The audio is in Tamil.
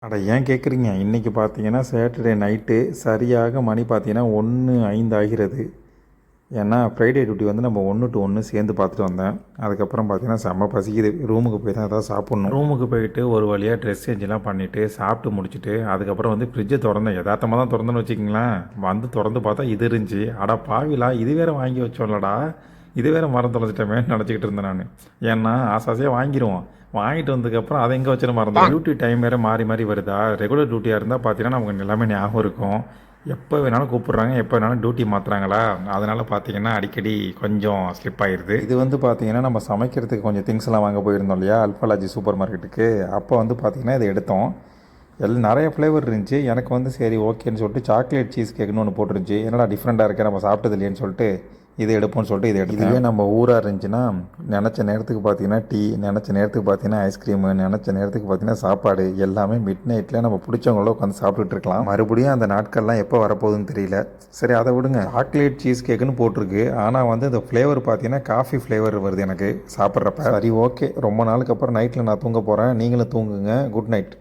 அட ஏன் கேட்குறீங்க? இன்றைக்கி பார்த்தீங்கன்னா சாட்டர்டே நைட்டு சரியாக மணி பார்த்தீங்கன்னா 1:05 ஆகிறது. ஏன்னா ஃப்ரைடே டியூட்டி வந்து நம்ம 1 to 1 சேர்ந்து பார்த்துட்டு வந்தேன். அதுக்கப்புறம் பார்த்தீங்கன்னா செம்ம பசிக்குது. ரூமுக்கு போய் தான் ஏதாவது சாப்பிட்ணும். ரூமுக்கு போயிட்டு ஒரு வழியாக ட்ரெஸ் சேஞ்செலாம் பண்ணிவிட்டு சாப்பிட்டு முடிச்சுட்டு அதுக்கப்புறம் வந்து ஃப்ரிட்ஜை திறந்தேன். யதார்த்தமாக தான் திறந்தேன்னு வச்சுக்கிங்களேன். வந்து திறந்து பார்த்தா இது இருந்துச்சு. அடா பாவிலா, இது வேறு வாங்கி வச்சோம்லடா, இது வேறு மரம் தொலைச்சிட்டமேன்னு நினச்சிக்கிட்டு இருந்தேன் நான். ஏன்னா ஆசாசியாக வாங்கிடுவோம். வாங்கிட்டு வந்ததுக்கப்புறம் அதை எங்கே வச்சுன்னு மறந்தோம். டியூட்டி டைம் வேறு மாறி மாறி வருதா. ரெகுலர் டியூட்டியாக இருந்தால் பார்த்தீங்கன்னா நமக்கு எல்லாமே ஞாபகம் இருக்கும். எப்போ வேணாலும் கூப்பிட்றாங்க, எப்போ வேணாலும் டியூட்டி மாற்றுறாங்களா, அதனால் பார்த்தீங்கன்னா அடிக்கடி கொஞ்சம் ஸ்லிப் ஆகிடுது. இது வந்து பார்த்தீங்கன்னா நம்ம சமைக்கிறதுக்கு கொஞ்சம் திங்ஸ்லாம் வாங்க போயிருந்தோம் இல்லையா, அல்ஃபாலாஜி சூப்பர் மார்க்கெட்டுக்கு. அப்போ வந்து பார்த்தீங்கன்னா இதை எடுத்தோம். நிறைய ஃப்ளேவர் இருந்துச்சு. எனக்கு வந்து சரி ஓகேன்னு சொல்லிட்டு சாக்லேட் சீஸ் கேக்குன்னு ஒன்று போட்டுருந்துச்சு. என்னடா டிஃப்ரெண்ட்டாக இருக்கே, நம்ம சாப்பிட்டது இல்லையேன்னு சொல்லிட்டு இதை எடுப்போம்னு சொல்லிட்டு இதை எடுத்து. இதுவே நம்ம ஊராக இருந்துச்சுன்னா நினச்ச நேரத்துக்கு பார்த்தீங்கன்னா டீ, நினச்ச நேரத்துக்கு பார்த்தீங்கன்னா ஐஸ்கிரீமு, நினச்ச நேரத்துக்கு பார்த்தீங்கன்னா சாப்பாடு எல்லாமே மிட் நைட்டில் நம்ம பிடிச்சவங்கள உட்காந்து சாப்பிட்டுட்டு இருக்கலாம். மறுபடியும் அந்த நாட்கள்லாம் எப்போ வரப்போகுதுன்னு தெரியல. சரி அதை விடுங்க. சாக்லேட் சீஸ் கேக்குன்னு போட்டிருக்கு. ஆனால் வந்து இந்த ஃப்ளேவர் பார்த்தீங்கன்னா காஃபி ஃப்ளேவர் வருது எனக்கு சாப்பிட்றப்ப. சரி ஓகே, ரொம்ப நாளுக்கு அப்புறம் நைட்டில் நான் தூங்க போகிறேன். நீங்களும் தூங்குங்க. Good night.